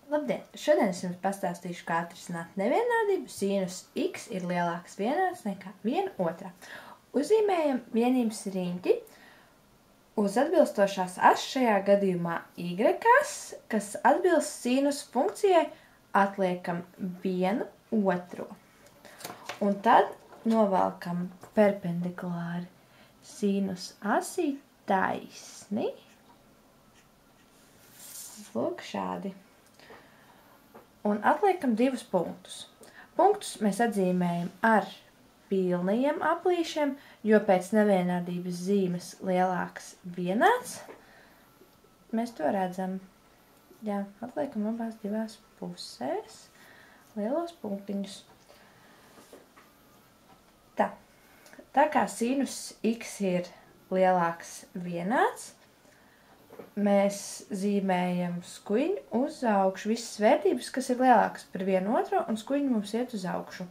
Labdien! Šodien es jums pastāstīšu, kā atrisināt nevienādību sinus x ir lielāks vienāds nekā 1/2. Uzzīmējam vienības riņķi uz atbilstošās as, šajā gadījumā y as, kas atbilst sinus funkcijai, atliekam 1/2. Un tad novelkam perpendikulāri sinus asī taisni. Lūk šādi. Un atliekam divus punktus. Punktus mēs atzīmējam ar pilnajiem aplīšiem, jo pēc nevienādības zīmes lielāks vienāds. Mēs to redzam. Jā, atliekam abās divās pusēs lielos punktiņus. Tā kā sinus x ir lielāks vienāds, mēs zīmējam skuiņu uz augšu. Visas vērtības, kas ir lielākas par 1/2, un skuiņa mums iet uz augšu.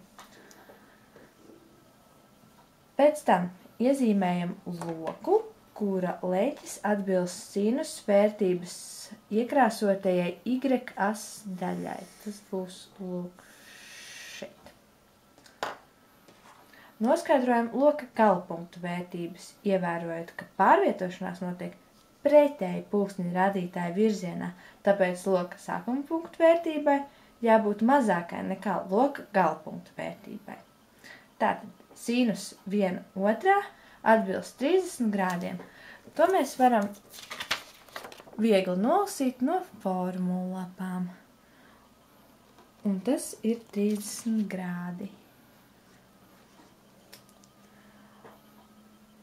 Pēc tam iezīmējam loku, kura leķis atbilst sinus vērtības iekrāsotajai y as daļai. Tas būs lūk šeit. Noskaidrojam loka galapunktu vērtības, ievērojot, ka pārvietošanās notiek pretēji pulksteņa rādītāja virzienā, tāpēc loka sākuma punktu vērtībai jābūt mazākai nekā loka galapunktu vērtībai. Tātad sinus 1/2 atbilst 30 grādiem. To mēs varam viegli nolasīt no formulapām. Un tas ir 30 grādi.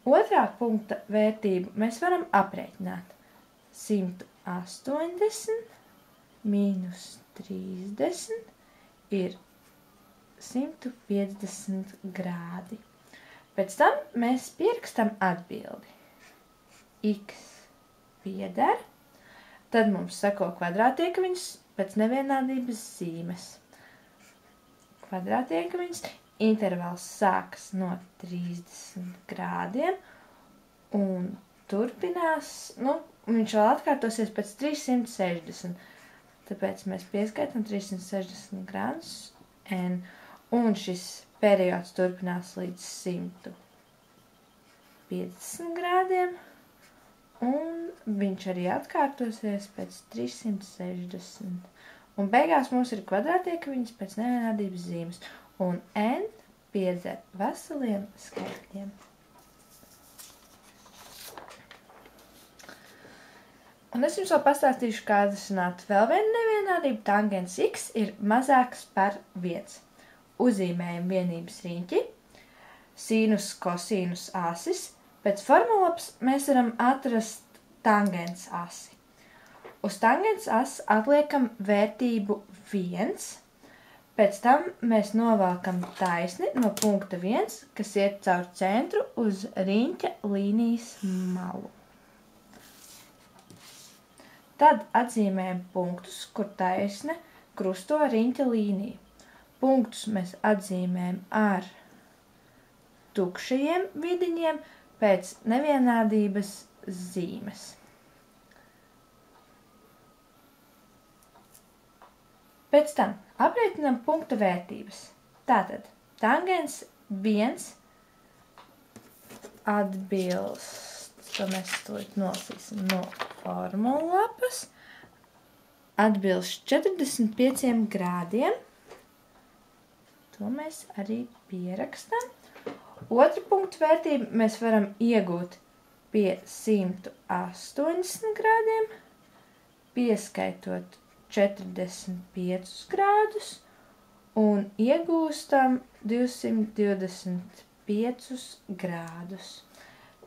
Otrā punkta vērtību mēs varam aprēķināt. 180 mīnus 30 ir 150 grādi. Pēc tam mēs pierakstam atbildi. X pieder, tad mums seko kvadrātiekaviņas pēc nevienādības zīmes. Kvadrātiekaviņas. Intervals sākas no 30 grādiem un turpinās, viņš vēl atkārtosies pēc 360. Tāpēc mēs pieskaitam 360 grādus n, un šis periods turpinās līdz 150 grādiem, un viņš arī atkārtosies pēc 360. Un beigās mums ir kvadrātiekaviņas pēc nevienādības zīmes. Un n pieder veseliem skaitļiem. Un es jums vēl pastāstīšu, kā atrisināt vēl vienu nevienādību. Tangens x ir mazāks par 1. Uzzīmējam vienības riņķi, sinus, kosinus asis. Pēc formulapas mēs varam atrast tangens asi. Uz tangens asi atliekam vērtību 1. Pēc tam mēs novelkam taisni no punkta 1, kas iet caur centru uz riņķa līnijas malu. Tad atzīmējam punktus, kur taisne krusto riņķa līniju. Punktus mēs atzīmējam ar tukšajiem vidiņiem pēc nevienādības zīmes. Pēc tam aprēķinām punkta vērtības. Tātad tangens 1 atbilst, to mēs tūlīt nolasīsim no formulapas, atbilst 45 grādiem. To mēs arī pierakstam. Otru punktu vērtību mēs varam iegūt pie 180 grādiem, pieskaitot 45 grādus un iegūstam 225 grādus.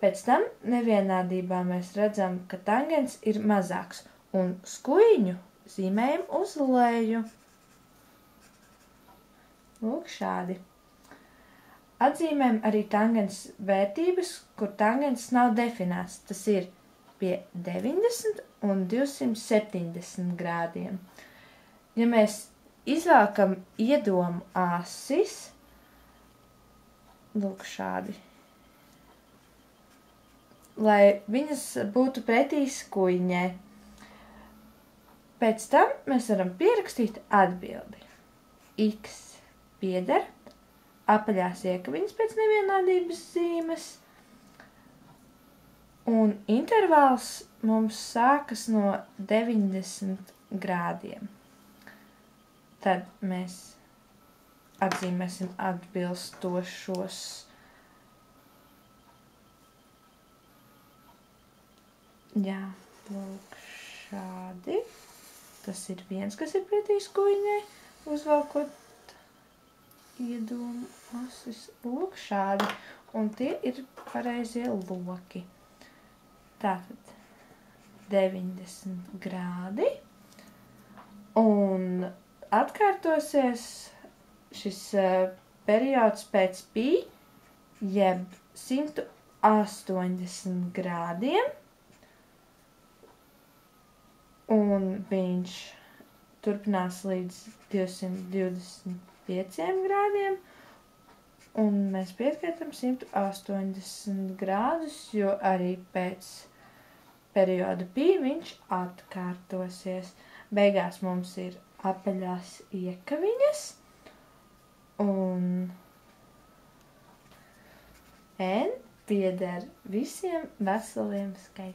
Pēc tam nevienādībā mēs redzam, ka tangens ir mazāks un skuiņu zīmējam uz leju. Lūk šādi. Atzīmējam arī tangens vērtības, kur tangens nav definēts. Tas ir pie 90 un 270 grādiem. Ja mēs izvēlkam iedomu asis, lūk šādi, lai viņas būtu pretī skuiņai, Pēc tam mēs varam pierakstīt atbildi. X pieder apaļās iekaviņas pēc nevienādības zīmes, un intervāls mums sākas no 90 grādiem. Tad mēs atzīmēsim atbilstošos lūk šādi. Tas ir viens, kas ir pretī skuiņai, uzvalkot iedomu asis. Lūk šādi. Un tie ir pareizie loki. Tātad 90 grādi. Un atkārtosies šis periods pēc pi, jeb 180 grādiem. Un viņš turpinās līdz 225 grādiem. Un mēs pieskaitam 180 grādus, jo arī pēc perioda pi viņš atkārtosies. Beigās mums ir apaļās iekaviņas un n pieder visiem veseliem skaitļiem.